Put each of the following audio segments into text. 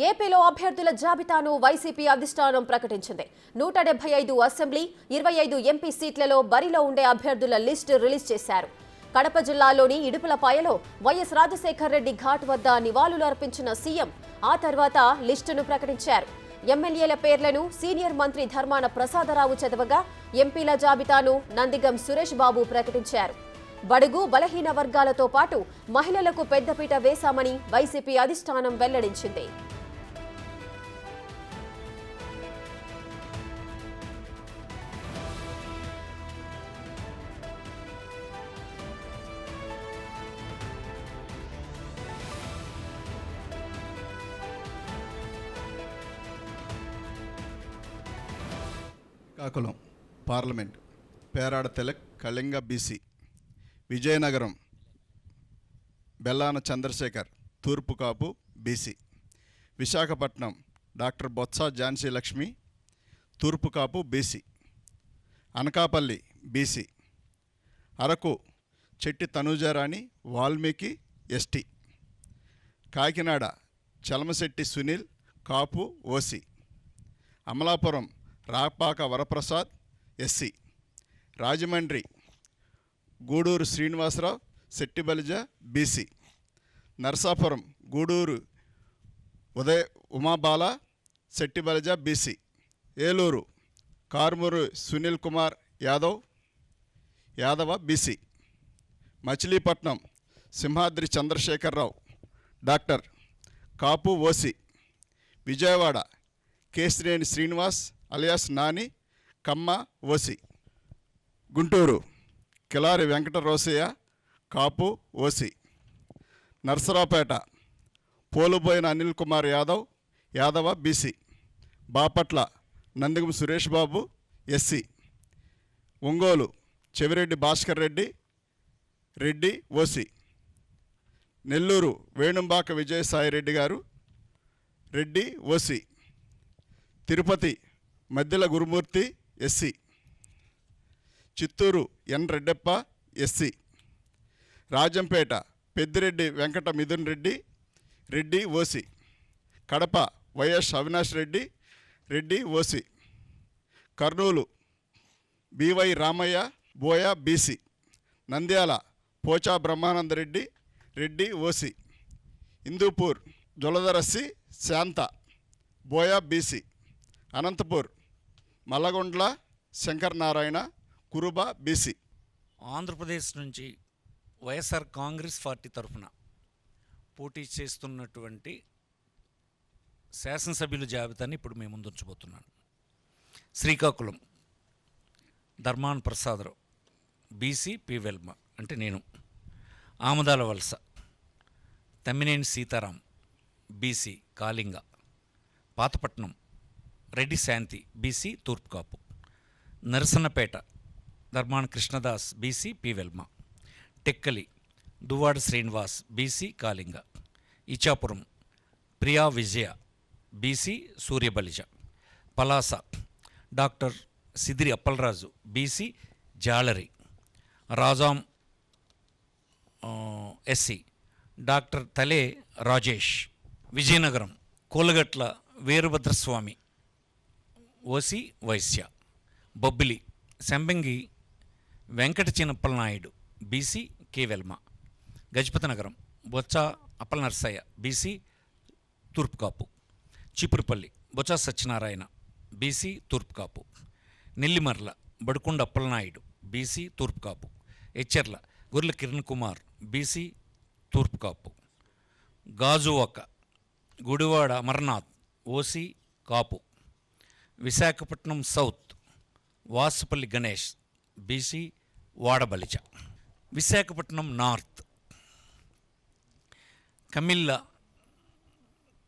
ఏపీలో అభ్యర్థుల జాబితాను వైసీపీ అధిష్టానం ప్రకటించింది. 175 అసెంబ్లీ, 25 ఎంపీ సీట్లలో బరిలో ఉండే అభ్యర్థుల లిస్టు రిలీజ్ చేశారు. కడప జిల్లాలోని ఇడుపులపాయలో వైఎస్ రాజశేఖర్ రెడ్డి ఘాట్ వద్ద నివాళులు అర్పించిన సీఎం ఆ తర్వాత లిస్టును ప్రకటించారు. ఎమ్మెల్యేల పేర్లను సీనియర్ మంత్రి ధర్మాన ప్రసాదరావు చదవగా ఎంపీల జాబితాను నందిగం సురేష్ బాబు ప్రకటించారు. బడుగు బలహీన వర్గాలతో పాటు మహిళలకు పెద్దపీట వేశామని వైసీపీ అధిష్టానం వెల్లడించింది. Srikakulam parliament Perada Tilak Kalinga BC, Vizianagaram Bellana Chandrasekhar Turpu Kapu BC, Visakhapatnam doctor Botcha Jhansi Lakshmi Turpu Kapu BC, Anakapalli BC, Araku Chetti Tanujarani Valmiki ST, Kakinada Chalamasetti Sunil Kapu OC, Amalapuram Rapaka Varaprasad SC, Rajahmundry Guduru Srinivasarao Settibalija BC, Narasapuram Guduru Umabala Settibalija BC, Eluru Karmuru Sunil Kumar Yadava BC, Machilipatnam Simhadri Chandrasekhararao doctor Kapu OC, Vijayawada Kesineni Srinivas alias Nani Kamma OC, Guntur Kilari Venkata Rosaiah Kapu OC, Narasaraopet Poluboina Anil Kumar Yadava BC, Bapatla Nandigam Suresh Babu SC, Ongole Chevireddy Bhaskar Reddy OC, Nellore Venumbaka Vijayasai Reddy గారు Reddy OC, Tirupati Maddela Gurumurthy SC, Chittoor N Reddeppa SC, Rajampet Peddireddy Venkata Mithun Reddy OC, Kadapa Y S Avinash Reddy OC, Kurnool B Y Ramaiah Boya BC, Nandyal Pocha Brahmananda Reddy OC, Hindupur Joladarasi Shantha Boya BC, Anantapur Mallagondla Shankar Narayana Kuruba BC. Andhra Pradesh నుంచి YSR Congress party తరఫున పోటీ చేస్తున్నటువంటి శాసనసభ్యుల జాబితాని ఇప్పుడు మేము ముందుంచబోతున్నాను. శ్రీకాకుళం ధర్మాన ప్రసాదరావు బీసీ పి వెల్మ అంటే నేను, Amadala Valasa Tammineni Sitaram BC Kalinga, Pathapatnam Reddy Shanthi BC Turpu Kapu, Narasannapeta Dharmana Krishnadas BC P Velama, Tekkali Duvvada Srinivas BC Kalinga, Ichchapuram Priya Vijaya BC Suryabalija, Palasa doctor Sidiri Appalaraju BC Jalari, Rajam SC doctor Tale Rajesh, Vizianagaram Kolagatla Veerabhadraswamy OC Vysya, Bobbili Sambangi Venkata Chinnappalanaidu BC K Velama, Gajapathi Nagaram Botcha Appalanarasayya BC Turpu కాపు, Cheepurupalli Botcha Satyanarayana BC Turpu Kapu, Nellimarla Badukonda Appalanaidu BC Turpu Kapu, Etcherla Gorrela Kiran Kumar BC Turpu Kapu, Gajuwaka Gudivada Amarnath OC Kapu, Visakhapatnam south Vasupalli Ganesh BC Vadabalija, Visakhapatnam north Kamilla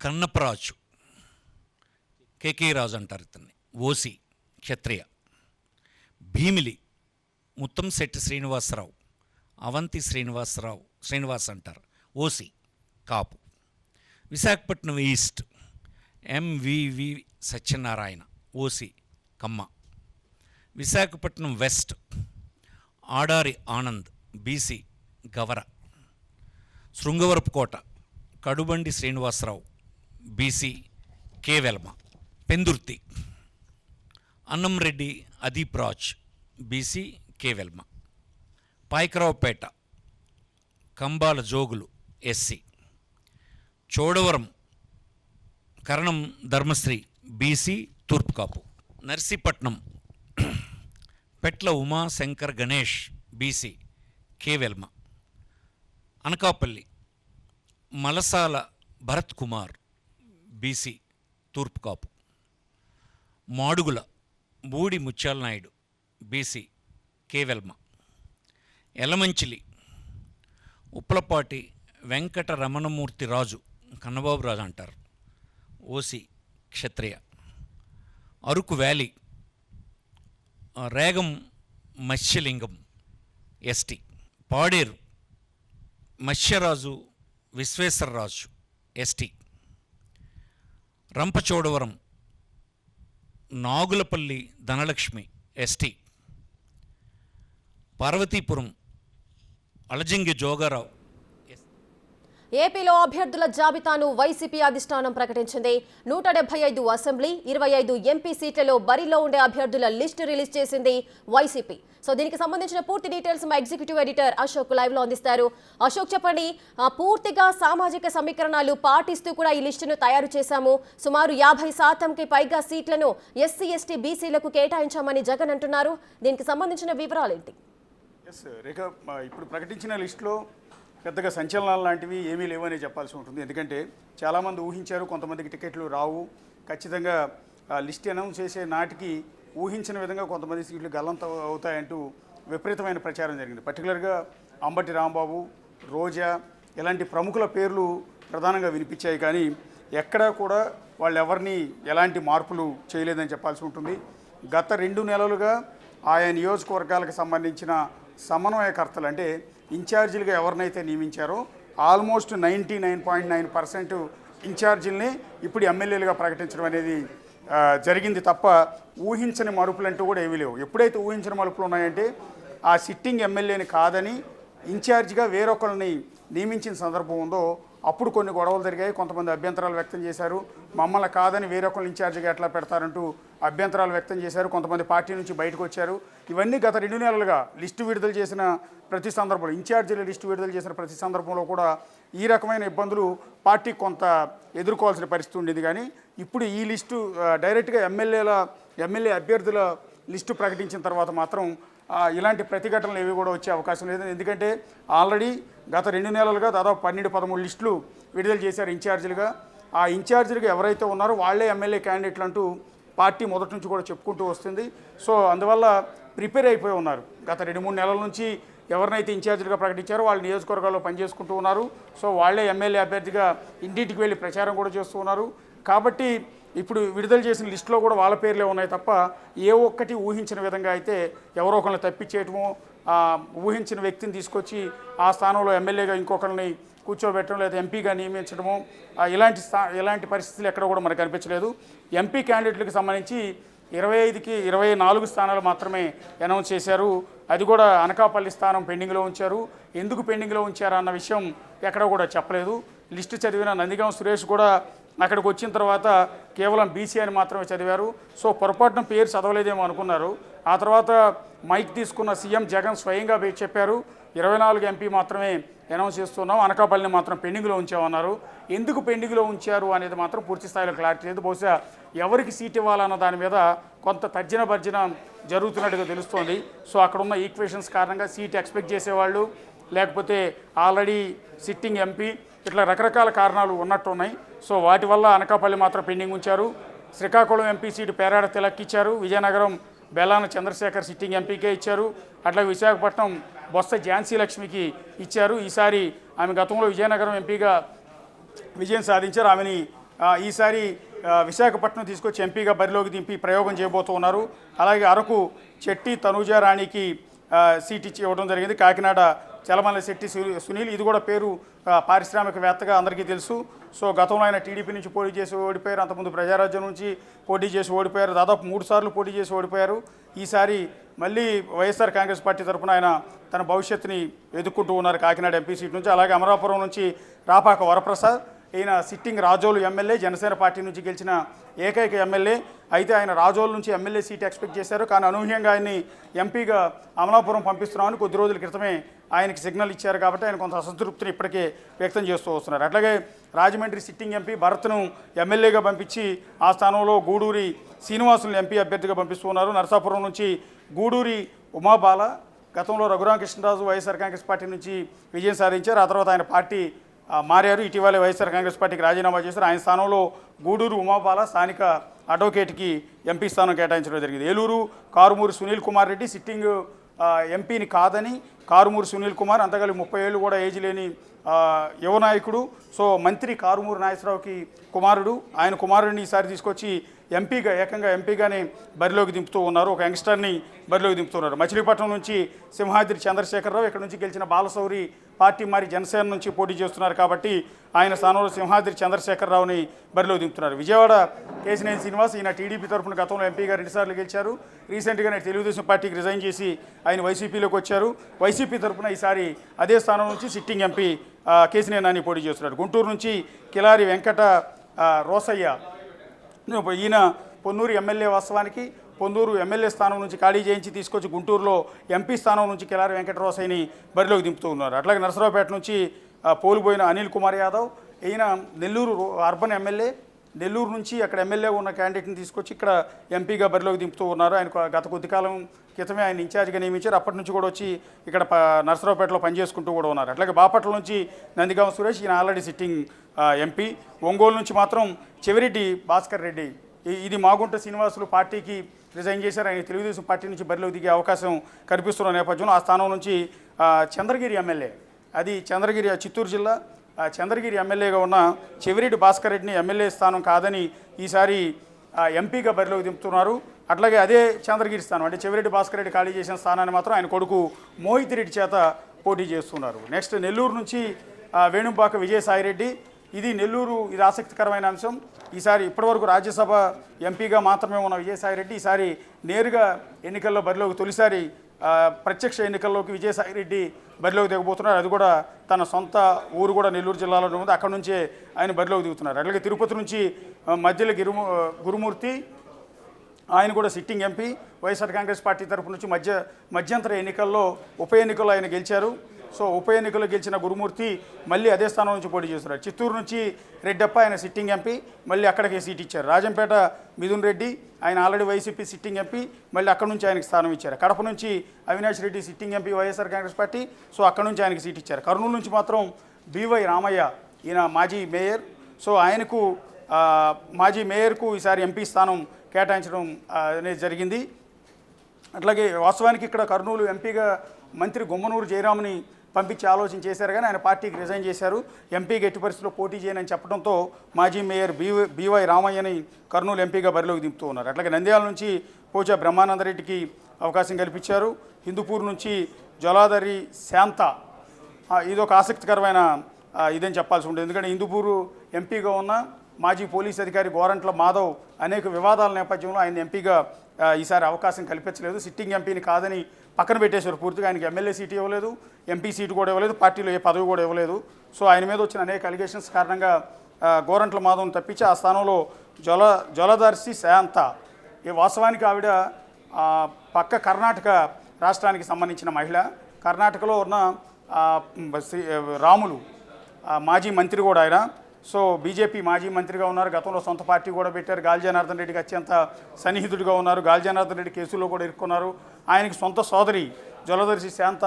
Kannaparaju KK Raju అంటారు ఇతన్ని ఓసీ క్షత్రియ, భీమిలి ముత్తంశెట్టి శ్రీనివాసరావు అవంతి శ్రీనివాస్ అంటారు OC Kapu, Visakhapatnam east MVV Satyanarayana OC Kamma, Visakhapatnam west Adari Anand BC Gavara, Srungavarapukota Kadubandi Srinivasarao BC K Velama. Pendurthi Annamreddy Adeep Raj BC K Velama. Payakaraopeta Kambala Jogulu SC. Chodavaram Karanam Dharmasri BC Turpukapu. Narsipatnam Petla Umashankar Ganesh BC K Velama. Anakapalli Malasala Bharat Kumar BC Turpukapu. Madugula Budi Mutyala Naidu BC K Velama. Elamanchili Uppalapati Venkata Ramanamurthy Raju Kannababu Raju అంటారు OC Kshatriya. Araku valley Regam Matsyalingam ST. Paderu Matsyaraju Visweswararaju ST. Rampachodavaram Nagulapalli Dhanalakshmi ST. Parvathipuram Alajangi Jogarao. ఏపీలో అభ్యర్థుల జాబితాను YCP అధిష్టానం ప్రకటించింది. 175 assembly 25 MP సీట్లలో బరిలో ఉండే అభ్యర్థుల లిస్టు రిలీజ్ చేసింది వైసీపీ. సో దీనికి సంబంధించిన పూర్తి డీటెయిల్స్ మా ఎగ్జిక్యూటివ్ ఎడిటర్ అశోక్ లైవ్ లో అందిస్తారు. అశోక్ చెప్పండి, పూర్తిగా సామాజిక సమీకరణాలు పాటిస్తూ కూడా ఈ లిస్టును తయారు చేశాము. సుమారు 50%కి పైగా సీట్లను ఎస్సీ ఎస్టీ బీసీలకు కేటాయించామని జగన్ అంటున్నారు. దీనికి సంబంధించిన వివరాలేంటి? రేఖ, ఇప్పుడు ప్రకటించిన లిస్టులో పెద్దగా సంచలనాలు లాంటివి ఏమీ లేవని చెప్పాల్సి ఉంటుంది. ఎందుకంటే చాలామంది ఊహించారు కొంతమందికి టికెట్లు రావు, ఖచ్చితంగా లిస్ట్ అనౌన్స్ చేసే నాటికి ఊహించిన విధంగా కొంతమంది సీట్లు గల్లంత అవుతాయంటూ విపరీతమైన ప్రచారం జరిగింది. పర్టికులర్గా అంబటి రాంబాబు, రోజా ఇలాంటి ప్రముఖుల పేర్లు ప్రధానంగా వినిపించాయి. కానీ ఎక్కడా కూడా వాళ్ళు ఎవరిని ఎలాంటి మార్పులు చేయలేదని చెప్పాల్సి ఉంటుంది. గత 2 నెలలుగా ఆయా నియోజకవర్గాలకు సంబంధించిన సమన్వయకర్తలు అంటే ఇన్ఛార్జీలుగా ఎవరినైతే నియమించారో ఆల్మోస్ట్ 99.9% ఇన్ఛార్జీలని ఇప్పుడు ఎమ్మెల్యేలుగా ప్రకటించడం అనేది జరిగింది తప్ప ఊహించని మరుపులు అంటూ కూడా ఏమీ లేవు. ఎప్పుడైతే ఊహించిన మరుపులు ఉన్నాయంటే ఆ సిట్టింగ్ ఎమ్మెల్యేని కాదని ఇన్ఛార్జిగా వేరొకరిని నియమించిన సందర్భం ఉందో అప్పుడు కొన్ని గొడవలు జరిగాయి. కొంతమంది అభ్యంతరాలు వ్యక్తం చేశారు. మమ్మల్ని కాదని వేరొకరిని ఇన్ఛార్జిగా ఎట్లా పెడతారంటూ అభ్యంతరాలు వ్యక్తం చేశారు. కొంతమంది పార్టీ నుంచి బయటకు వచ్చారు. ఇవన్నీ గత 2 నెలలుగా లిస్టు విడుదల చేసిన ప్రతి సందర్భంలో, ఇన్ఛార్జీల లిస్టు విడుదల చేసిన ప్రతి సందర్భంలో కూడా ఈ రకమైన ఇబ్బందులు పార్టీ కొంత ఎదుర్కోవాల్సిన పరిస్థితి ఉండేది. కానీ ఇప్పుడు ఈ లిస్టు డైరెక్ట్గా ఎమ్మెల్యే అభ్యర్థుల లిస్టు ప్రకటించిన తర్వాత మాత్రం ఇలాంటి ప్రతిఘటనలు ఏవి కూడా వచ్చే అవకాశం లేదు. ఎందుకంటే ఆల్రెడీ గత 2 నెలలుగా దాదాపు 12-13 లిస్టులు విడుదల చేశారు ఇన్ఛార్జీలుగా. ఆ ఇన్ఛార్జీలుగా ఎవరైతే ఉన్నారో వాళ్లే ఎమ్మెల్యే క్యాండిడేట్లు అంటూ పార్టీ మొదటి నుంచి కూడా చెప్పుకుంటూ వస్తుంది. సో అందువల్ల ప్రిపేర్ అయిపోయి ఉన్నారు. గత 2-3 నెలల నుంచి ఎవరినైతే ఇన్ఛార్జీలుగా ప్రకటించారో వాళ్ళు నియోజకవర్గాల్లో పనిచేసుకుంటూ ఉన్నారు. సో వాళ్లే ఎమ్మెల్యే అభ్యర్థిగా ఇంటింటికి వెళ్ళి ప్రచారం కూడా చేస్తూ ఉన్నారు. కాబట్టి ఇప్పుడు విడుదల చేసిన లిస్టులో కూడా వాళ్ళ పేర్లే ఉన్నాయి తప్ప ఏ ఒక్కటి ఊహించిన విధంగా అయితే ఎవరో ఒకరిని తప్పించేయటమో, ఊహించిన వ్యక్తిని తీసుకొచ్చి ఆ స్థానంలో ఎమ్మెల్యేగా ఇంకొకరిని కూర్చోబెట్టడం లేదా ఎంపీగా నియమించడము ఇలాంటి పరిస్థితులు ఎక్కడ కూడా మనకు కనిపించలేదు. ఎంపీ క్యాండిడేట్లకు సంబంధించి 25కి 24 స్థానాలు మాత్రమే అనౌన్స్ చేశారు. అది కూడా అనకాపల్లి స్థానం పెండింగ్లో ఉంచారు. ఎందుకు పెండింగ్లో ఉంచారా అన్న విషయం ఎక్కడ కూడా చెప్పలేదు. లిస్టు చదివిన నందిగాం సురేష్ కూడా అక్కడికి వచ్చిన తర్వాత కేవలం బీసీ అని మాత్రమే చదివారు. సో పొరపాటున పేరు చదవలేదేమో అనుకున్నారు. ఆ తర్వాత మైక్ తీసుకున్న సీఎం జగన్ స్వయంగా చెప్పారు 24 ఎంపీ మాత్రమే అనౌన్స్ చేస్తున్నాం, అనకాపల్లిని మాత్రం పెండింగ్లో ఉంచామన్నారు. ఎందుకు పెండింగ్లో ఉంచారు అనేది మాత్రం పూర్తి స్థాయిలో క్లారిటీ లేదు. బహుశా ఎవరికి సీట్ ఇవ్వాలన్న దాని మీద కొంత తర్జన భర్జన జరుగుతున్నట్టుగా తెలుస్తోంది. సో అక్కడ ఉన్న ఈక్వేషన్స్ కారణంగా సీట్ ఎక్స్పెక్ట్ చేసేవాళ్ళు, లేకపోతే ఆల్రెడీ సిట్టింగ్ ఎంపీ, ఇట్లా రకరకాల కారణాలు ఉన్నట్టున్నాయి. సో వాటి వల్ల అనకాపల్లి మాత్రం పెండింగ్ ఉంచారు. శ్రీకాకుళం ఎంపీ సీటు పేరాడ తిలక్ ఇచ్చారు. విజయనగరం బెల్లాన చంద్రశేఖర్ సిట్టింగ్ ఎంపీకే ఇచ్చారు. అట్లా విశాఖపట్నం బొత్స ఝాన్సీ లక్ష్మికి ఇచ్చారు. ఈసారి ఆమె గతంలో విజయనగరం ఎంపీగా విజయం సాధించారు. ఆమెని ఈసారి విశాఖపట్నం తీసుకొచ్చి ఎంపీగా బరిలోకి దింపి ప్రయోగం చేయబోతున్నారు. అలాగే అరకు చెట్టి తనూజారాణికి సీట్ ఇచ్చి ఇవ్వడం జరిగింది. కాకినాడ చలమల్ల శెట్టి సునీల్, ఇది కూడా పేరు పారిశ్రామికవేత్తగా అందరికీ తెలుసు. సో గతంలో ఆయన టీడీపీ నుంచి పోటీ చేసి ఓడిపోయారు. అంతకుముందు ప్రజారాజ్యం నుంచి పోటీ చేసి ఓడిపోయారు. దాదాపు 3 సార్లు పోటీ చేసి ఓడిపోయారు. ఈసారి మళ్ళీ వైఎస్ఆర్ కాంగ్రెస్ పార్టీ తరఫున ఆయన తన భవిష్యత్తుని ఎదుర్కొంటూ ఉన్నారు కాకినాడ ఎంపీ సీట్ నుంచి. అలాగే అమరాపురం నుంచి రాపాక వరప్రసాద్, ఈయన sitting Razole MLA, Janasena party నుంచి గెలిచిన ఏకైక ఎమ్మెల్యే. అయితే ఆయన రాజోలు నుంచి ఎమ్మెల్యే సీట్ ఎక్స్పెక్ట్ చేశారు, కానీ అనూహ్యంగా ఆయన్ని ఎంపీగా అమలాపురం పంపిస్తున్నామని కొద్ది రోజుల క్రితమే ఆయనకి సిగ్నల్ ఇచ్చారు. కాబట్టి ఆయన కొంత అసంతృప్తిని ఇప్పటికే వ్యక్తం చేస్తూ వస్తున్నారు. అట్లాగే రాజమండ్రి సిట్టింగ్ ఎంపీ భరత్ను ఎమ్మెల్యేగా పంపించి ఆ స్థానంలో గూడూరి శ్రీనివాసులను ఎంపీ అభ్యర్థిగా పంపిస్తున్నారు. నరసాపురం నుంచి గూడూరి ఉమాబాల గతంలో రఘురామకృష్ణరాజు వైఎస్ఆర్ కాంగ్రెస్ పార్టీ నుంచి విజయం సాధించారు. ఆ తర్వాత ఆయన పార్టీ మారారు. ఇటీవలే వైఎస్ఆర్ కాంగ్రెస్ పార్టీకి రాజీనామా చేశారు. ఆయన స్థానంలో గూడూరు ఉమాబాల స్థానిక అడ్వకేట్కి ఎంపీ స్థానం కేటాయించడం జరిగింది. ఏలూరు కారుమూరి సునీల్ కుమార్ రెడ్డి సిట్టింగ్ ఎంపీని కాదని కారుమూరి సునీల్ కుమార్ అంతకాలి 30 ఏళ్ళు కూడా ఏజ్ లేని యువ నాయకుడు. సో మంత్రి కారుమూరి నాగేశ్వరరావుకి కుమారుడు. ఆయన కుమారుడిని ఈసారి తీసుకొచ్చి ఏకంగా ఎంపీగానే బరిలోకి దింపుతూ ఉన్నారు. ఒక యంగ్స్టర్ని బరిలోకి దింపుతున్నారు. మచిలీపట్నం నుంచి సింహాద్రి చంద్రశేఖరరావు, ఇక్కడ నుంచి గెలిచిన బాలశౌరి పార్టీ మారి జనసేన నుంచి పోటీ చేస్తున్నారు. కాబట్టి ఆయన స్థానంలో సింహాద్రి చంద్రశేఖరరావుని బరిలోకి దింపుతున్నారు. విజయవాడ కేశినేని శ్రీనివాస్, ఈయన టీడీపీ తరఫున గతంలో ఎంపీగా 2 సార్లు గెలిచారు. రీసెంట్గానే తెలుగుదేశం పార్టీకి రిజైన్ చేసి ఆయన వైసీపీలోకి వచ్చారు. వైసీపీ తరఫున ఈసారి అదే స్థానం నుంచి సిట్టింగ్ ఎంపీ కేశినేని నాని పోటీ చేస్తున్నారు. గుంటూరు నుంచి కిలారి వెంకట రోసయ్య, ఈయన పొన్నూరు ఎమ్మెల్యే. వాస్తవానికి పొన్నూరు ఎమ్మెల్యే స్థానం నుంచి ఖాళీ చేయించి తీసుకొచ్చి గుంటూరులో ఎంపీ స్థానం నుంచి కిలారి వెంకటరోసయ్యని బరిలోకి దింపుతూ ఉన్నారు. అట్లాగే నరసరావుపేట నుంచి పోలుబోయిన అనిల్ కుమార్ యాదవ్, ఈయన నెల్లూరు అర్బన్ ఎమ్మెల్యే. నెల్లూరు నుంచి అక్కడ ఎమ్మెల్యే ఉన్న క్యాండిడేట్ని తీసుకొచ్చి ఇక్కడ ఎంపీగా బరిలోకి దింపుతూ ఉన్నారు. ఆయన గత కొద్ది కాలం క్రితమే ఆయన ఇన్ఛార్జ్గా నియమించారు. అప్పటి నుంచి కూడా వచ్చి ఇక్కడ నరసరావుపేటలో పనిచేసుకుంటూ కూడా ఉన్నారు. అట్లాగే బాపట్ల నుంచి నందిగామ సురేష్, ఈయన ఆల్రెడీ సిట్టింగ్ ఎంపీ. ఒంగోలు నుంచి మాత్రం చెవిరెడ్డి భాస్కర్ రెడ్డి, ఇది మాగుంట శ్రీనివాసులు పార్టీకి రిజైన్ చేశారు. ఆయన తెలుగుదేశం పార్టీ నుంచి బరిలోకి దిగే అవకాశం కనిపిస్తున్న నేపథ్యంలో ఆ స్థానం నుంచి చంద్రగిరి ఎమ్మెల్యే, అది చంద్రగిరి చిత్తూరు జిల్లా చంద్రగిరి ఎమ్మెల్యేగా ఉన్న చెవిరెడ్డి భాస్కర్ రెడ్డిని ఎమ్మెల్యే స్థానం కాదని ఈసారి ఎంపీగా బరిలోకి దింపుతున్నారు. అట్లాగే అదే చంద్రగిరి స్థానం అంటే చెవిరెడ్డి భాస్కర్ రెడ్డి ఖాళీ చేసిన స్థానాన్ని మాత్రం ఆయన కొడుకు మోహిత్ రెడ్డి చేత పోటీ చేస్తున్నారు. నెక్స్ట్ నెల్లూరు నుంచి వేణుంపాక విజయసాయిరెడ్డి, ఇది నెల్లూరు, ఇది ఆసక్తికరమైన అంశం. ఈసారి ఇప్పటివరకు రాజ్యసభ ఎంపీగా మాత్రమే ఉన్న విజయసాయిరెడ్డి ఈసారి నేరుగా ఎన్నికల్లో బరిలోకి తొలిసారి ప్రత్యక్ష ఎన్నికల్లోకి విజయసాయిరెడ్డి బరిలోకి దిగబోతున్నారు. అది కూడా తన సొంత ఊరు కూడా నెల్లూరు జిల్లాలో ఉంది, అక్కడ నుంచే ఆయన బరిలోకి దిగుతున్నారు. అట్లాగే తిరుపతి నుంచి మధ్యలో గురుమూర్తి, ఆయన కూడా sitting MP. YSR Congress party తరఫు నుంచి మధ్యంతర ఎన్నికల్లో ఉప ఎన్నికల్లో ఆయన గెలిచారు. సో ఉప ఎన్నికల్లో గెలిచిన గురుమూర్తి మళ్ళీ అదే స్థానం నుంచి పోటీ చేస్తున్నారు. చిత్తూరు నుంచి రెడ్డప్ప, ఆయన సిట్టింగ్ ఎంపీ, మళ్ళీ అక్కడికి సీట్ ఇచ్చారు. రాజంపేట మిథున్ రెడ్డి, ఆయన ఆల్రెడీ వైసీపీ సిట్టింగ్ ఎంపీ, మళ్ళీ అక్కడ నుంచి ఆయనకి స్థానం ఇచ్చారు. కడప నుంచి Avinash Reddy sitting MP YSR Congress party, so అక్కడ నుంచి ఆయనకి సీట్ ఇచ్చారు. కర్నూలు నుంచి మాత్రం బివై రామయ్య, ఈయన మాజీ మేయర్, సో ఆయనకు మాజీ మేయర్కు ఈసారి ఎంపీ స్థానం కేటాయించడం అనేది జరిగింది. అట్లాగే వాస్తవానికి ఇక్కడ కర్నూలు ఎంపీగా మంత్రి గుమ్మనూరు జయరామ్ని పంపించి ఆలోచన చేశారు, కానీ ఆయన పార్టీకి రిజైన్ చేశారు. ఎంపీకి ఎట్టి పరిస్థితుల్లో పోటీ చేయనని చెప్పడంతో మాజీ మేయర్ బివై రామయ్యని కర్నూలు ఎంపీగా బరిలోకి దింపుతూ ఉన్నారు. అట్లాగే నంద్యాల నుంచి పోచా బ్రహ్మానందరెడ్డికి అవకాశం కల్పించారు. హిందూపూర్ నుంచి జలాధరి శాంత, ఇదొక ఆసక్తికరమైన ఇదని చెప్పాల్సి ఉంటుంది. ఎందుకంటే హిందూపూరు ఎంపీగా ఉన్న మాజీ పోలీస్ అధికారి గోరంట్ల మాధవ్ అనేక వివాదాల నేపథ్యంలో ఆయన ఎంపీగా ఈసారి అవకాశం కల్పించలేదు. సిట్టింగ్ ఎంపీని కాదని పక్కన పెట్టేశారు పూర్తిగా. ఆయనకి ఎమ్మెల్యే సీటు ఇవ్వలేదు, ఎంపీ సీటు కూడా ఇవ్వలేదు, పార్టీలో ఏ పదవి కూడా ఇవ్వలేదు. సో ఆయన మీద వచ్చిన అనేక అలిగేషన్స్ కారణంగా గోరంట్ల మాధవ్ని తప్పించి ఆ స్థానంలో జలదర్శి శాంత, ఈ వాస్తవానికి ఆవిడ పక్క కర్ణాటక రాష్ట్రానికి సంబంధించిన మహిళ. కర్ణాటకలో ఉన్న రాములు మాజీ మంత్రి కూడా ఆయన. సో బీజేపీ మాజీ మంత్రిగా ఉన్నారు, గతంలో సొంత పార్టీ కూడా పెట్టారు. గాలి జనార్దన్ రెడ్డికి అత్యంత సన్నిహితుడిగా ఉన్నారు. గాలి జనార్దన్ రెడ్డి కేసులో కూడా ఇరుక్కున్నారు. ఆయనకి సొంత సోదరి జలదర్శి శాంత,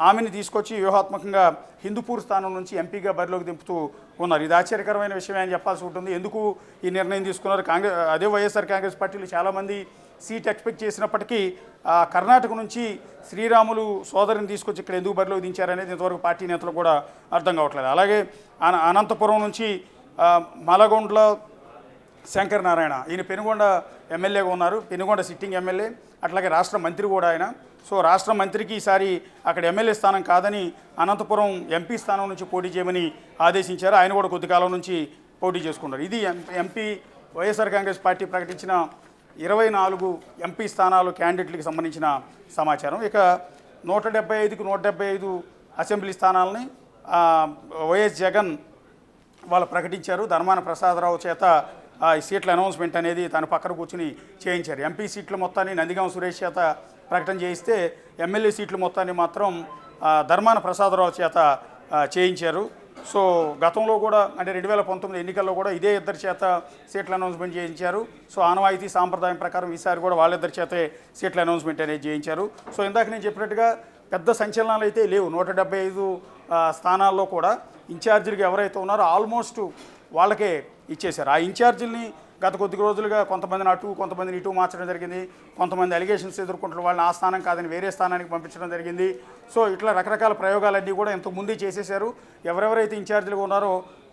ఆమెని తీసుకొచ్చి వ్యూహాత్మకంగా హిందూపూర్ స్థానం నుంచి ఎంపీగా బరిలోకి దింపుతూ ఉన్నారు. ఇది ఆశ్చర్యకరమైన విషయం అని చెప్పాల్సి ఉంటుంది. ఎందుకు ఈ నిర్ణయం తీసుకున్నారు? అదే వైఎస్ఆర్ కాంగ్రెస్ పార్టీలో చాలామంది సీట్ ఎక్స్పెక్ట్ చేసినప్పటికీ కర్ణాటక నుంచి శ్రీరాములు సోదరిని తీసుకొచ్చి ఇక్కడ ఎందుకు బరిలోకి దించారనేది ఇంతవరకు పార్టీ నేతలు కూడా అర్థం కావట్లేదు. అలాగే అనంతపురం నుంచి మలగొండ్ల శంకర్ నారాయణ, ఈయన పెనుగొండ ఎమ్మెల్యేగా ఉన్నారు, పెనుగొండ సిట్టింగ్ ఎమ్మెల్యే, అట్లాగే రాష్ట్ర మంత్రి కూడా ఆయన. సో రాష్ట్ర మంత్రికి ఈసారి అక్కడ ఎమ్మెల్యే స్థానం కాదని అనంతపురం ఎంపీ స్థానం నుంచి పోటీ చేయమని ఆదేశించారు. ఆయన కూడా కొద్ది కాలం నుంచి పోటీ చేసుకున్నారు. ఇది ఎంపీ వైఎస్ఆర్ కాంగ్రెస్ పార్టీ ప్రకటించిన 24 ఎంపీ స్థానాలు క్యాండిడేట్లకు సంబంధించిన సమాచారం. ఇక 175కు 175 అసెంబ్లీ స్థానాలని వైఎస్ జగన్ వాళ్ళు ప్రకటించారు. ధర్మాన ప్రసాదరావు చేత ఈ సీట్ల అనౌన్స్మెంట్ అనేది తన పక్కన కూర్చుని చేయించారు. ఎంపీ సీట్ల మొత్తాన్ని నందిగాం సురేష్ చేత ప్రకటన చేయిస్తే ఎమ్మెల్యే సీట్ల మొత్తాన్ని మాత్రం ధర్మాన ప్రసాదరావు చేత చేయించారు. సో గతంలో కూడా అంటే 2019 ఎన్నికల్లో కూడా ఇదే ఇద్దరి చేత సీట్ల అనౌన్స్మెంట్ చేయించారు. సో ఆనవాయితీ సాంప్రదాయం ప్రకారం ఈసారి కూడా వాళ్ళిద్దరి చేతే సీట్ల అనౌన్స్మెంట్ అనేది చేయించారు. సో ఇందాక నేను చెప్పినట్టుగా పెద్ద సంచలనాలు అయితే లేవు. 175 స్థానాల్లో కూడా ఇన్ఛార్జీలుగా ఎవరైతే ఉన్నారో ఆల్మోస్ట్ వాళ్ళకే ఇచ్చేశారు. ఆ ఇన్ఛార్జీలని గత కొద్ది రోజులుగా కొంతమందిని అటు కొంతమందిని ఇటు మార్చడం జరిగింది. కొంతమంది అలిగేషన్స్ ఎదుర్కొంటున్న వాళ్ళని ఆ స్థానం కాదని వేరే స్థానానికి పంపించడం జరిగింది. సో ఇట్లా రకరకాల ప్రయోగాలన్నీ కూడా ఇంతకు ముందే చేసేశారు. ఎవరెవరైతే ఇన్ఛార్జీలుగా ఉన్నారో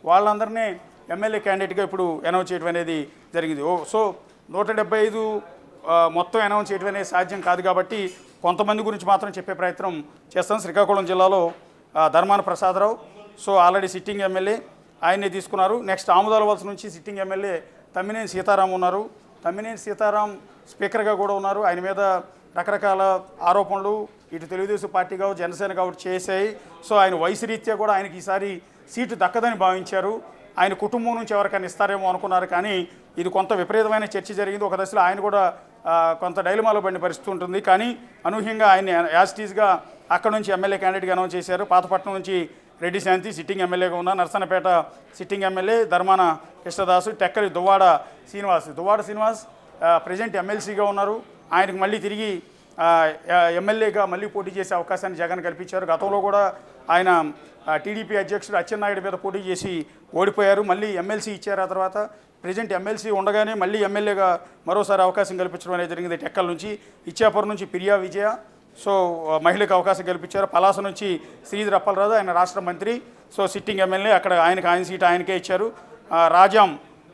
వాళ్ళందరినీ ఎమ్మెల్యే క్యాండిడేట్గా ఇప్పుడు అనౌన్స్ చేయడం అనేది జరిగింది. సో 175 మొత్తం అనౌన్స్ చేయడం అనేది సాధ్యం కాదు కాబట్టి కొంతమంది గురించి మాత్రం చెప్పే ప్రయత్నం చేస్తాం. శ్రీకాకుళం జిల్లాలో Dharmana Prasadarao so already sitting MLA ఆయన్నే తీసుకున్నారు. నెక్స్ట్ ఆముదాల వలస నుంచి సిట్టింగ్ ఎమ్మెల్యే తమ్మినేని సీతారాం ఉన్నారు. తమ్మినేని సీతారాం స్పీకర్గా కూడా ఉన్నారు. ఆయన మీద రకరకాల ఆరోపణలు ఇటు తెలుగుదేశం పార్టీ కావచ్చు జనసేన కావచ్చు చేశాయి. సో ఆయన వయసు రీత్యా కూడా ఆయనకి ఈసారి సీటు దక్కదని భావించారు. ఆయన కుటుంబం నుంచి ఎవరికైనా ఇస్తారేమో అనుకున్నారు. కానీ ఇది కొంత విపరీతమైన చర్చ జరిగింది. ఒక దశలో ఆయన కూడా కొంత డైలమాలో పడిన పరిస్థితి ఉంటుంది. కానీ అనూహ్యంగా ఆయన యాజిటీస్గా అక్కడ నుంచి ఎమ్మెల్యే క్యాండిడేట్గా అనౌన్స్ చేశారు. పాతపట్నం నుంచి రెడ్డి శాంతి సిట్టింగ్ ఎమ్మెల్యేగా ఉన్న, Narasannapeta sitting MLA Dharmana Krishnadas, Tekkali Duvvada Srinivas present ఎమ్మెల్సీగా ఉన్నారు. ఆయనకు మళ్ళీ తిరిగి ఎమ్మెల్యేగా మళ్ళీ పోటీ చేసే అవకాశాన్ని జగన్ కల్పించారు. గతంలో కూడా ఆయన టీడీపీ అధ్యక్షుడు అచ్చెన్నాయుడు మీద పోటీ చేసి ఓడిపోయారు. మళ్ళీ ఎమ్మెల్సీ ఇచ్చారు. ఆ తర్వాత ప్రజెంట్ ఎమ్మెల్సీ ఉండగానే మళ్ళీ ఎమ్మెల్యేగా మరోసారి అవకాశం కల్పించడం అనేది జరిగింది. టెక్కల నుంచి, ఇచ్చాపురం నుంచి ప్రియా విజయ సో మహిళకు అవకాశం కల్పించారు. పలాస నుంచి శ్రీధర్ అప్పలరాజు ఆయన రాష్ట్ర మంత్రి సో సిట్టింగ్ ఎమ్మెల్యే అక్కడ ఆయన సీటు ఆయనకే ఇచ్చారు. రాజాం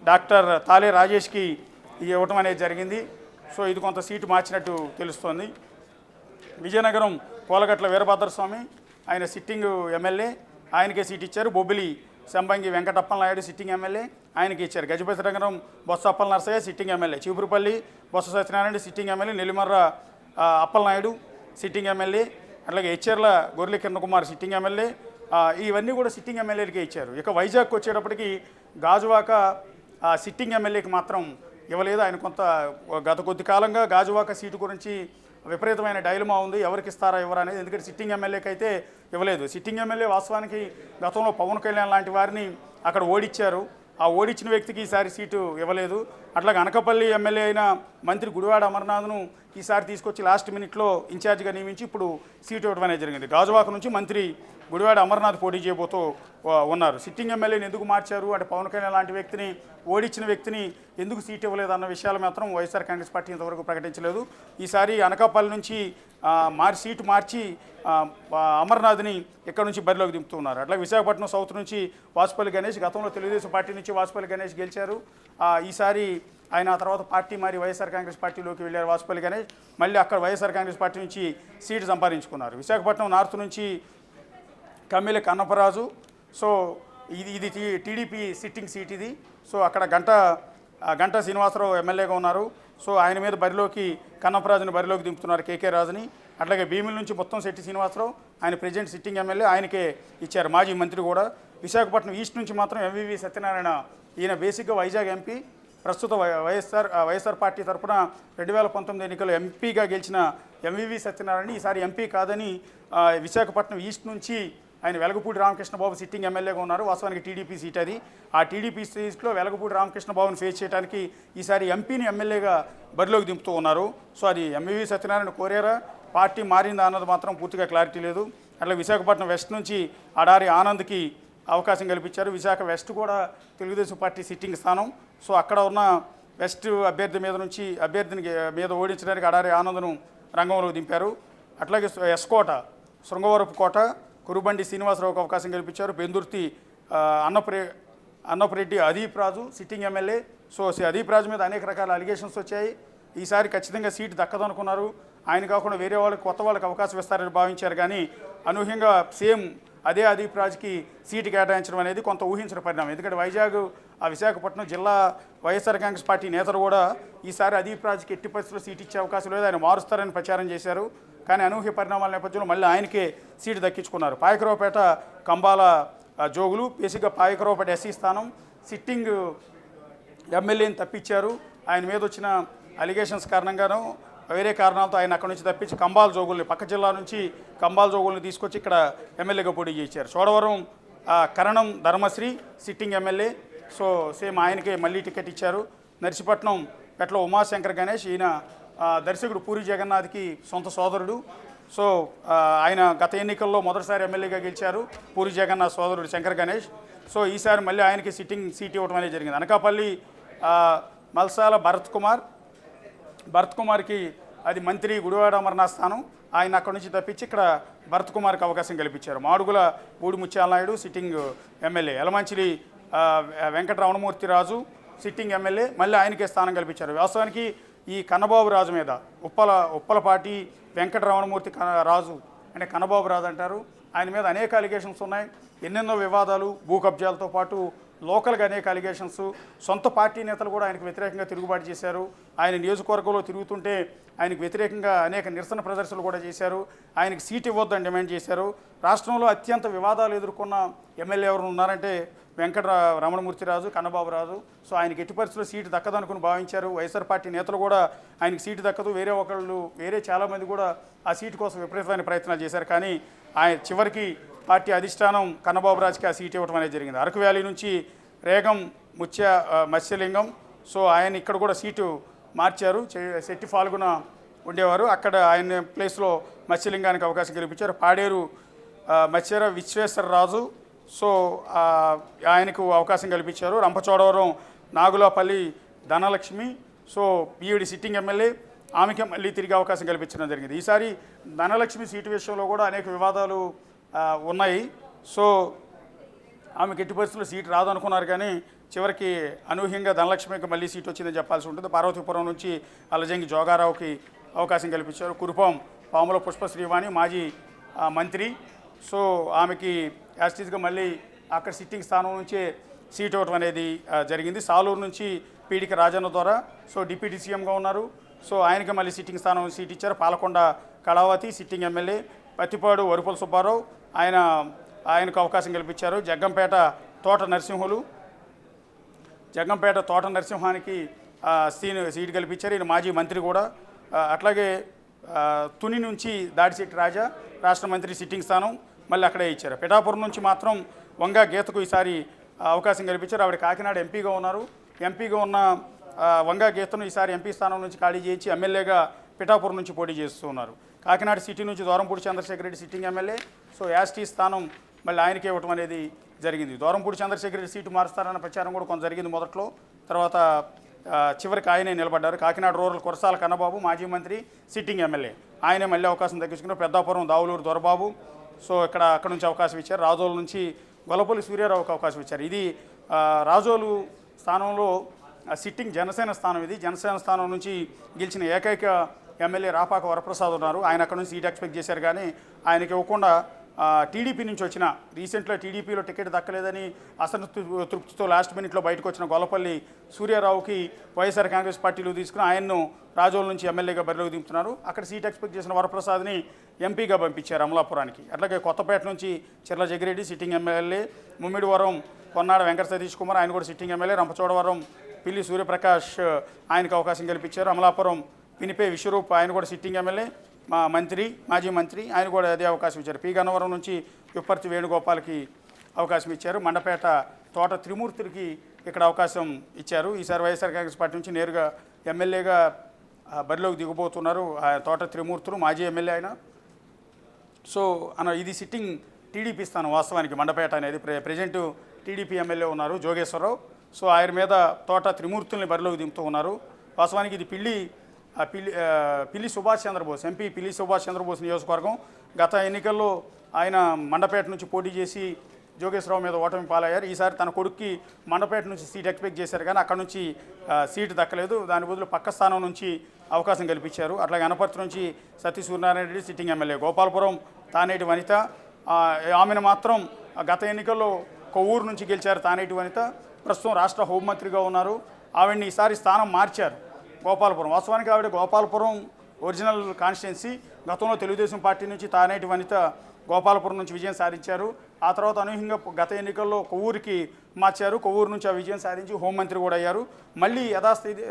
డాక్టర్ తాలే రాజేష్కి ఇవ్వటం అనేది జరిగింది. సో ఇది కొంత సీటు మార్చినట్టు తెలుస్తోంది. విజయనగరం కోలగట్ల వీరభద్రస్వామి ఆయన సిట్టింగ్ ఎమ్మెల్యే ఆయనకే సీటు ఇచ్చారు. బొబ్బిలి సంబంగి వెంకటప్పలనాయుడు సిట్టింగ్ ఎమ్మెల్యే ఆయనకి ఇచ్చారు. Gajapathinagaram Botcha Appala Narasayya sitting MLA, Cheepurupalli Botcha Satyanarayana sitting MLA, Nellimarla Appalanaidu sitting MLA, అట్లాగే హెచ్ఆర్ల గొర్రెల కిరణ్ కుమార్ సిట్టింగ్ ఎమ్మెల్యే. ఇవన్నీ కూడా సిట్టింగ్ ఎమ్మెల్యేలకే ఇచ్చారు. ఇక వైజాగ్కి వచ్చేటప్పటికి గాజువాక సిట్టింగ్ ఎమ్మెల్యేకి మాత్రం ఇవ్వలేదు. ఆయన కొంత గత కొద్ది కాలంగా గాజువాక సీటు గురించి విపరీతమైన డైలమా ఉంది. ఎవరికి ఇస్తారా ఇవ్వరా అనేది. ఎందుకంటే సిట్టింగ్ ఎమ్మెల్యేకి అయితే ఇవ్వలేదు. సిట్టింగ్ ఎమ్మెల్యే వాస్తవానికి గతంలో పవన్ కళ్యాణ్ లాంటి వారిని అక్కడ ఓడించారు. ఆ ఓడించిన వ్యక్తికి ఈసారి సీటు ఇవ్వలేదు. అట్లాగే అనకాపల్లి ఎమ్మెల్యే అయిన మంత్రి గుడివాడ అమర్నాథ్ను ఈసారి తీసుకొచ్చి లాస్ట్ మినిట్లో ఇన్ఛార్జిగా నియమించి ఇప్పుడు సీటు ఇవ్వడం అనేది జరిగింది. గాజువాక నుంచి మంత్రి గుడివాడ అమర్నాథ్ పోటీ చేయబోతూ ఉన్నారు. సిట్టింగ్ ఎమ్మెల్యేని ఎందుకు మార్చారు అంటే పవన్ కళ్యాణ్ లాంటి వ్యక్తిని ఓడించిన వ్యక్తిని ఎందుకు సీటు ఇవ్వలేదు అన్న విషయాలు మాత్రం వైఎస్ఆర్ కాంగ్రెస్ పార్టీ ఇంతవరకు ప్రకటించలేదు. ఈసారి అనకాపల్లి నుంచి సీటు మార్చి అమర్నాథ్ని ఇక్కడ నుంచి బరిలోకి దింపుతున్నారు. అట్లా విశాఖపట్నం సౌత్ నుంచి వాసుపల్లి గణేష్ గతంలో తెలుగుదేశం పార్టీ నుంచి వాసుపల్లి గణేష్ గెలిచారు. ఈసారి ఆయన ఆ తర్వాత పార్టీ మారి వైఎస్ఆర్ కాంగ్రెస్ పార్టీలోకి వెళ్ళారు వాసుపల్లి గణేష్. మళ్ళీ అక్కడ వైఎస్ఆర్ కాంగ్రెస్ పార్టీ నుంచి సీటు సంపాదించుకున్నారు. విశాఖపట్నం నార్త్ నుంచి కమ్మిల కన్నపరాజు సో ఇది టీడీపీ సిట్టింగ్ సీట్ ఇది. సో అక్కడ గంటా శ్రీనివాసరావు ఎమ్మెల్యేగా ఉన్నారు. సో ఆయన మీద బరిలోకి కన్నపరాజుని బరిలోకి దింపుతున్నారు కేకే రాజుని. అట్లాగే భీమిల నుంచి మొత్తం శెట్టి శ్రీనివాసరావు ఆయన ప్రెసిడెంట్ సిట్టింగ్ ఎమ్మెల్యే ఆయనకే ఇచ్చారు, మాజీ మంత్రి కూడా. విశాఖపట్నం ఈస్ట్ నుంచి మాత్రం ఎంవివి సత్యనారాయణ ఈయన బేసిక్గా వైజాగ్ ఎంపీ, ప్రస్తుత వైఎస్ఆర్ పార్టీ తరఫున 2019 ఎన్నికల్లో ఎంపీగా గెలిచిన ఎంవివి సత్యనారాయణ ఈసారి ఎంపీ కాదని విశాఖపట్నం ఈస్ట్ నుంచి ఆయన వెలగపూడి రామకృష్ణబాబు సిట్టింగ్ ఎమ్మెల్యేగా ఉన్నారు. వాస్తవానికి టీడీపీ సీట్ అది. ఆ టీడీపీ సీట్లో వెలగపూడి రామకృష్ణబాబుని ఫేస్ చేయడానికి ఈసారి ఎంపీని ఎమ్మెల్యేగా బరిలోకి దింపుతూ ఉన్నారు. సో అది ఎంవివి సత్యనారాయణ కోరేరా పార్టీ మారిందా అన్నది మాత్రం పూర్తిగా క్లారిటీ లేదు. అట్లా విశాఖపట్నం వెస్ట్ నుంచి అడారి ఆనంద్కి అవకాశం కల్పించారు. విశాఖ వెస్ట్ కూడా తెలుగుదేశం పార్టీ సిట్టింగ్ స్థానం. సో అక్కడ ఉన్న వెస్ట్ అభ్యర్థిని మీద ఓడించడానికి అడారి ఆనంద్ను రంగంలోకి దింపారు. అట్లాగే ఎస్కోట, శృంగవరపు కోట, కురుబండి శ్రీనివాసరావుకు అవకాశం కల్పించారు. బెందుర్తి అన్నపురెడ్డి అదీప్ రాజు సిట్టింగ్ ఎమ్మెల్యే. సో అదీప్ రాజు మీద అనేక రకాల అలిగేషన్స్ వచ్చాయి. ఈసారి ఖచ్చితంగా సీటు దక్కదనుకున్నారు. ఆయన కాకుండా వేరే వాళ్ళకి కొత్త వాళ్ళకి అవకాశం ఇస్తారని భావించారు. కానీ అనూహ్యంగా సేమ్ అదే అదీప్ రాజుకి సీటు కేటాయించడం అనేది కొంత ఊహించిన పరిణామం. ఎందుకంటే వైజాగ్ విశాఖపట్నం జిల్లా వైఎస్ఆర్ కాంగ్రెస్ పార్టీ నేతలు కూడా ఈసారి అదీప్ రాజుకి ఎట్టి పరిస్థితుల్లో సీటు ఇచ్చే అవకాశం లేదు, ఆయన మారుస్తారని ప్రచారం చేశారు. కానీ అనూహ్య పరిణామాల నేపథ్యంలో మళ్ళీ ఆయనకే సీటు దక్కించుకున్నారు. పాయకరావుపేట కంబాల జోగులు. బేసిక్గా పాయకరావుపేట ఎస్సీ స్థానం సిట్టింగ్ ఎమ్మెల్యేని తప్పించారు. ఆయన మీద వచ్చిన అలిగేషన్స్ కారణంగానూ వేరే కారణాలతో ఆయన అక్కడి నుంచి తప్పించి కంబాల్ జోగుల్ని, పక్క జిల్లా నుంచి కంబాల్ జోగుల్ని తీసుకొచ్చి ఇక్కడ ఎమ్మెల్యేగా పోటీ చేశారు. Chodavaram Karanam Dharmasri sitting MLA, so same ఆయనకే మళ్ళీ టికెట్ ఇచ్చారు. నర్సీపట్నం పెట్ల ఉమాశంకర్ గణేష్, ఈయన దర్శకుడు పూరి జగన్నాథ్కి సొంత సోదరుడు. సో ఆయన గత ఎన్నికల్లో మొదటిసారి ఎమ్మెల్యేగా గెలిచారు, పూరి జగన్నాథ్ సోదరుడు శంకర్ గణేష్. సో ఈసారి మళ్ళీ ఆయనకి సిట్టింగ్ సీట్ ఇవ్వడం అనేది జరిగింది. అనకాపల్లి మల్సాల భరత్ కుమార్కి అది మంత్రి గుడివాడ అమర్నాథ్ స్థానం, ఆయన అక్కడి నుంచి తప్పించి ఇక్కడ భరత్ కుమార్కి అవకాశం కల్పించారు. మాడుగుల బూడి ముత్యాలనాయుడు సిట్టింగ్ ఎమ్మెల్యే, యలమంచిలి వెంకటరమణమూర్తి రాజు సిట్టింగ్ ఎమ్మెల్యే, మళ్ళీ ఆయనకే స్థానం కల్పించారు. వాస్తవానికి ఈ కన్నబాబు రాజు మీద ఉప్పలపాటి వెంకటరమణమూర్తి రాజు అంటే కన్నబాబు రాజు అంటారు, ఆయన మీద అనేక అలిగేషన్స్ ఉన్నాయి. ఎన్నెన్నో వివాదాలు, భూ కబ్జాలతో పాటు లోకల్గా అనేక అలిగేషన్స్. సొంత పార్టీ నేతలు కూడా ఆయనకు వ్యతిరేకంగా తిరుగుబాటు చేశారు. ఆయన నియోజకవర్గంలో తిరుగుతుంటే ఆయనకు వ్యతిరేకంగా అనేక నిరసన ప్రదర్శనలు కూడా చేశారు. ఆయనకు సీట్ ఇవ్వద్దని డిమాండ్ చేశారు. రాష్ట్రంలో అత్యంత వివాదాలు ఎదుర్కొన్న ఎమ్మెల్యే ఎవరు ఉన్నారంటే రమణమూర్తిరాజు, కన్నబాబు రాజు. సో ఆయనకి ఎట్టి పరిస్థితుల్లో సీటు దక్కదనుకుని భావించారు. వైఎస్ఆర్ పార్టీ నేతలు కూడా ఆయనకి సీటు దక్కదు, వేరే చాలామంది కూడా ఆ సీటు కోసం విపరీతమైన ప్రయత్నాలు చేశారు. కానీ ఆయన చివరికి పార్టీ అధిష్టానం కన్నబాబు రాజుకి ఆ సీట్ ఇవ్వడం అనేది జరిగింది. అరకు వ్యాలీ నుంచి రేగం మత్స్యలింగం, సో ఆయన ఇక్కడ కూడా సీటు మార్చారు. శెట్టి ఫాల్గున ఉండేవారు, అక్కడ ఆయన ప్లేస్లో మత్స్యలింగానికి అవకాశం కల్పించారు. పాడేరు మత్స్యర విశ్వేశ్వరరాజు, సో ఆయనకు అవకాశం కల్పించారు. Rampachodavaram Nagulapalli Dhanalakshmi, so B Ed sitting MLA, ఆమెకి మళ్ళీ తిరిగి అవకాశం కల్పించడం జరిగింది. ఈసారి ధనలక్ష్మి సీటు విషయంలో కూడా అనేక వివాదాలు ఉన్నాయి. సో ఆమెకి ఎట్టి పరిస్థితుల్లో సీటు రాదు అనుకున్నారు, కానీ చివరికి అనూహ్యంగా ధనలక్ష్మికి మళ్ళీ సీటు వచ్చిందని చెప్పాల్సి ఉంటుంది. పార్వతీపురం నుంచి అలజంగి జోగారావుకి అవకాశం కల్పించారు. కురుపాం పాముల పుష్పశ్రీవాణి మాజీ మంత్రి, సో ఆమెకి యాస్టీస్గా మళ్ళీ అక్కడ సిట్టింగ్ స్థానం నుంచే సీట్ ఇవ్వడం అనేది జరిగింది. సాలూరు నుంచి పీడిక రాజన్న ద్వారా, సో డిప్యూటీ సీఎంగా ఉన్నారు, సో ఆయనకి మళ్ళీ సిట్టింగ్ స్థానం సీట్ ఇచ్చారు. పాలకొండ కళావతి సిట్టింగ్ ఎమ్మెల్యే, పత్తిపాడు వరుపుల సుబ్బారావు ఆయనకు అవకాశం కల్పించారు. జగ్గంపేట తోట నరసింహానికి సీటు కల్పించారు, ఈయన మాజీ మంత్రి కూడా. అట్లాగే తుని నుంచి దాడిశెట్టి రాజా రాష్ట్ర మంత్రి సిట్టింగ్ స్థానం మళ్ళీ అక్కడే ఇచ్చారు. పిఠాపురం నుంచి మాత్రం వంగా గీతకు ఈసారి అవకాశం కల్పించారు. ఆవిడ కాకినాడ ఎంపీగా ఉన్నారు. ఎంపీగా ఉన్న వంగా గీతను ఈసారి ఎంపీ స్థానం నుంచి ఖాళీ చేయించి ఎమ్మెల్యేగా పిఠాపురం నుంచి పోటీ చేస్తూ ఉన్నారు. కాకినాడ సిటీ నుంచి Durampudi Chandrasekhar Reddy sitting MLA, so యాస్టీ స్థానం మళ్ళీ ఆయనకే ఇవ్వడం అనేది జరిగింది. దూరంపూడి చంద్రశేఖర్ రెడ్డి సీటు మారుస్తారన్న ప్రచారం కూడా కొంత జరిగింది మొదట్లో, తర్వాత చివరికి ఆయనే నిలబడ్డారు. కాకినాడ రూరల్ కురసాల కన్నబాబు మాజీ మంత్రి సిట్టింగ్ ఎమ్మెల్యే, ఆయనే మళ్ళీ అవకాశం దక్కించుకున్నారు. పెద్దాపురం దావులూరు దొరబాబు, సో అక్కడ నుంచి అవకాశం ఇచ్చారు. రాజోలు నుంచి గొల్లపల్లి సూర్యారావుకి అవకాశం ఇచ్చారు. ఇది రాజోలు స్థానంలో సిట్టింగ్ జనసేన స్థానం. ఇది జనసేన స్థానం నుంచి గెలిచిన ఏకైక ఎమ్మెల్యే రాపాక వరప్రసాద్ ఉన్నారు. ఆయన అక్కడ నుంచి సీట్ ఎక్స్పెక్ట్ చేశారు, కానీ ఆయనకి ఇవ్వకుండా టీడీపీ నుంచి వచ్చిన రీసెంట్గా టీడీపీలో టికెట్ దక్కలేదని అసంతృప్తితో లాస్ట్ మినిట్లో బయటకు వచ్చిన గొల్లపల్లి సూర్యారావుకి వైఎస్ఆర్ కాంగ్రెస్ పార్టీలో తీసుకుని ఆయన్ను రాజోల నుంచి ఎమ్మెల్యేగా బరిలోకి దింపుతున్నారు. అక్కడ సీట్ ఎక్స్పెక్ట్ చేసిన వరప్రసాద్ని ఎంపీగా పంపించారు అమలాపురానికి. అట్లాగే కొత్తపేట నుంచి చిర్ల జగిరెడ్డి సిట్టింగ్ ఎమ్మెల్యే, ముమ్మిడివరం కొన్నాడ వెంకట సతీష్ కుమార్ ఆయన కూడా సిట్టింగ్ ఎమ్మెల్యే, రంపచోడవరం పిల్లి సూర్యప్రకాష్ ఆయనకు అవకాశం కల్పించారు. అమలాపురం పినిపే విశ్వరూప్ ఆయన కూడా సిట్టింగ్ ఎమ్మెల్యే, మాజీ మంత్రి, ఆయన కూడా అదే అవకాశం ఇచ్చారు. పి గన్నవరం నుంచి విప్పర్తి వేణుగోపాల్కి అవకాశం ఇచ్చారు. మండపేట తోట త్రిమూర్తులకి ఇక్కడ అవకాశం ఇచ్చారు. ఈసారి వైఎస్ఆర్ కాంగ్రెస్ పార్టీ నుంచి నేరుగా ఎమ్మెల్యేగా బరిలోకి దిగబోతున్నారు తోట త్రిమూర్తులు, మాజీ ఎమ్మెల్యే ఆయన. సో ఇది సిట్టింగ్ టీడీపీ స్థానం. వాస్తవానికి మండపేట అనేది ప్రజెంట్ టీడీపీ ఎమ్మెల్యే ఉన్నారు జోగేశ్వరరావు, సో ఆయన మీద తోట త్రిమూర్తుల్ని బరిలోకి దింపుతూ ఉన్నారు. వాస్తవానికి ఇది పిల్లి సుభాష్ చంద్రబోస్, ఎంపీ పిల్లి సుభాష్ చంద్రబోస్ నియోజకవర్గం. గత ఎన్నికల్లో ఆయన మండపేట నుంచి పోటీ చేసి జోగేశ్వరరావు మీద ఓటమి పాలయ్యారు. ఈసారి తన కొడుక్కి మండపేట నుంచి సీట్ ఎక్స్పెక్ట్ చేశారు, కానీ అక్కడ నుంచి సీటు దక్కలేదు. దాని బదులు పక్క స్థానం నుంచి అవకాశం కల్పించారు. అట్లాగే అనపర్తి నుంచి సతీ సూర్యనారాయణ రెడ్డి సిట్టింగ్ ఎమ్మెల్యే, గోపాలపురం తానేటి వనిత, ఆమెను మాత్రం గత ఎన్నికల్లో కొవ్వూరు నుంచి గెలిచారు తానేటి వనిత, ప్రస్తుతం రాష్ట్ర హోంమంత్రిగా ఉన్నారు. ఆవిడ్ని ఈసారి స్థానం మార్చారు గోపాలపురం. వాస్తవానికి ఆవిడ గోపాలపురం ఒరిజినల్ కాన్స్టిట్యున్సీ. గతంలో తెలుగుదేశం పార్టీ నుంచి తానేటి వనిత గోపాలపురం నుంచి విజయం సాధించారు. ఆ తర్వాత అనూహ్యంగా గత ఎన్నికల్లో కొవ్వూరుకి మార్చారు. కొవ్వూరు నుంచి ఆ విజయం సాధించి హోంమంత్రి కూడా అయ్యారు. మళ్ళీ యథాస్థితి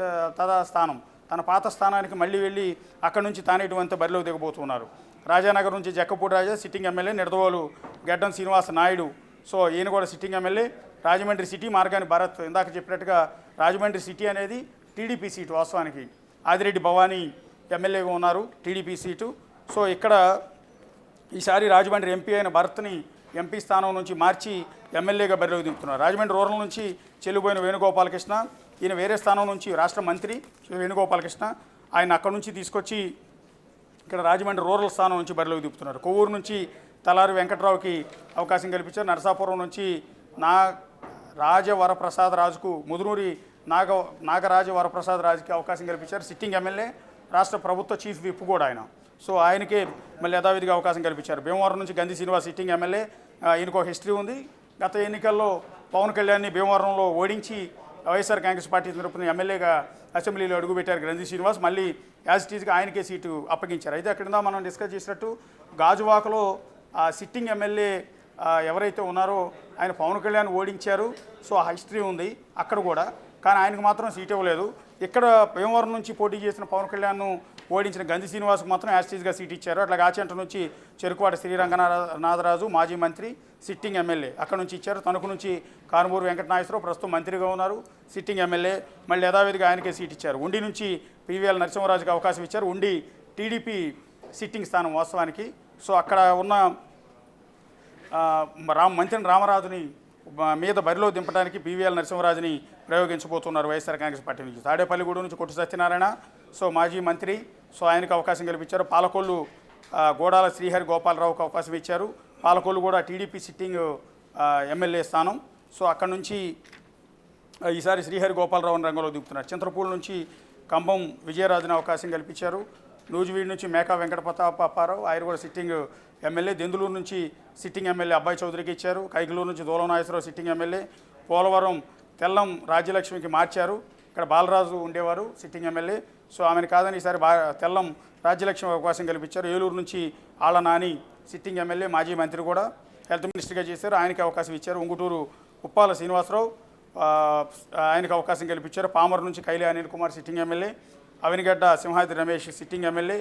స్థానం తన పాత స్థానానికి మళ్ళీ వెళ్ళి అక్కడి నుంచి తానేటువంటి బరిలో దిగబోతున్నారు. రాజానగర్ నుంచి జక్కపూడి రాజా సిట్టింగ్ ఎమ్మెల్యే, నిడదవోలు గడ్డం శ్రీనివాస నాయుడు, సో ఈయన కూడా sitting MLA. Rajahmundry city Margani Bharat, ఇందాక చెప్పినట్టుగా రాజమండ్రి సిటీ అనేది టీడీపీ సీటు. వాస్తవానికి ఆదిరెడ్డి భవానీ ఎమ్మెల్యేగా ఉన్నారు, టీడీపీ సీటు. సో ఇక్కడ ఈసారి రాజమండ్రి ఎంపీ అయిన భరత్ని ఎంపీ స్థానం నుంచి మార్చి ఎమ్మెల్యేగా బరిలోకి దింపుతున్నారు. రాజమండ్రి రూరల్ నుంచి చెల్లిపోయిన వేణుగోపాలకృష్ణ, ఈయన వేరే స్థానం నుంచి రాష్ట్ర మంత్రి వేణుగోపాలకృష్ణ, ఆయన అక్కడి నుంచి తీసుకొచ్చి ఇక్కడ రాజమండ్రి రూరల్ స్థానం నుంచి బరిలోకి దింపుతున్నారు. కొవ్వూరు నుంచి తలారి వెంకట్రావుకి అవకాశం కల్పించారు. నరసాపురం నుంచి రాజవరప్రసాద్ రాజుకు, ముదునూరి నాగరాజవరప్రసాద్ రాజుకి అవకాశం కల్పించారు. సిట్టింగ్ ఎమ్మెల్యే, రాష్ట్ర ప్రభుత్వ చీఫ్ విప్ కూడా ఆయన. సో ఆయనకే మళ్ళీ యథావిధిగా అవకాశం కల్పించారు. భీమవరం నుంచి గంధి శ్రీనివాస్ సిట్టింగ్ ఎమ్మెల్యే, ఈయనకు ఒక హిస్టరీ ఉంది. గత ఎన్నికల్లో పవన్ కళ్యాణ్ని భీమవరంలో ఓడించి వైఎస్ఆర్ కాంగ్రెస్ పార్టీ తరపున ఎమ్మెల్యేగా అసెంబ్లీలో అడుగుపెట్టారు గంధి శ్రీనివాస్. మళ్ళీ యాజ్ ఇట్ ఈజ్గా ఆయనకే సీటు అప్పగించారు. అయితే అక్కడ మనం డిస్కస్ చేసినట్టు గాజువాకలో సిట్టింగ్ ఎమ్మెల్యే ఎవరైతే ఉన్నారో ఆయన పవన్ కళ్యాణ్ ఓడించారు. సో ఆ హిస్టరీ ఉంది అక్కడ కూడా, కానీ ఆయనకు మాత్రం సీట్ ఇవ్వలేదు. ఇక్కడ భీమవరం నుంచి పోటీ చేసిన పవన్ కళ్యాణ్ను ఓడించిన గంధి శ్రీనివాస్కు మాత్రం యాస్టీజ్గా సీట్ ఇచ్చారు. అట్లా ఆచంట నుంచి చెరుకువాడ శ్రీరంగనాథరాజు మాజీ మంత్రి, సిట్టింగ్ ఎమ్మెల్యే అక్కడ నుంచి ఇచ్చారు. తణుకు నుంచి కారుమూరు వెంకటనాగేశ్వరరావు ప్రస్తుతం మంత్రిగా ఉన్నారు, సిట్టింగ్ ఎమ్మెల్యే. మళ్ళీ యథావిధిగా ఆయనకే సీట్ ఇచ్చారు. ఉండి నుంచి పివిఎల్ నరసింహరాజుకి అవకాశం ఇచ్చారు. ఉండి టీడీపీ సిట్టింగ్ స్థానం వాస్తవానికి. సో అక్కడ ఉన్న మంత్రి రామరాజుని మీద బరిలో దింపడానికి పివిఎల్ నరసింహరాజుని ప్రయోగించబోతున్నారు వైఎస్ఆర్ కాంగ్రెస్ పార్టీ నుంచి. తాడేపల్లిగూడ నుంచి కొట్టు సత్యనారాయణ, సో మాజీ మంత్రి, సో ఆయనకు అవకాశం కల్పించారు. పాలకొల్లు గోడాల శ్రీహరి గోపాలరావుకు అవకాశం ఇచ్చారు. పాలకొల్లు కూడా టీడీపీ సిట్టింగ్ ఎమ్మెల్యే స్థానం. సో అక్కడ నుంచి ఈసారి శ్రీహరి గోపాలరావుని రంగంలో దింపుతున్నారు. చింతలపూడి నుంచి కంభం విజయరాజుని అవకాశం కల్పించారు. నూజివీడు నుంచి మేకా వెంకటప్రతాపారావు, ఆయన కూడా సిట్టింగ్ ఎమ్మెల్యే. దెందులూరు నుంచి సిట్టింగ్ ఎమ్మెల్యే అబ్బాయి చౌదరికి ఇచ్చారు. కైకలూరు నుంచి దూలం నాగేశ్వరరావు సిట్టింగ్ ఎమ్మెల్యే. పోలవరం తెల్లం రాజ్యలక్ష్మికి మార్చారు. ఇక్కడ బాలరాజు ఉండేవారు సిట్టింగ్ ఎమ్మెల్యే. సో ఆమెను కాదని ఈసారి తెల్లం రాజ్యలక్ష్మి అవకాశం కల్పించారు. ఏలూరు నుంచి ఆళ్ల నాని సిట్టింగ్ ఎమ్మెల్యే, మాజీ మంత్రి కూడా, హెల్త్ మినిస్టర్గా చేశారు, ఆయనకి అవకాశం ఇచ్చారు. ఉంగుటూరు ఉప్పాల శ్రీనివాసరావు ఆయనకు అవకాశం కల్పించారు. పామర్ నుంచి Kaile Anil Kumar sitting MLA. Avanigadda Simhadri Ramesh sitting MLA.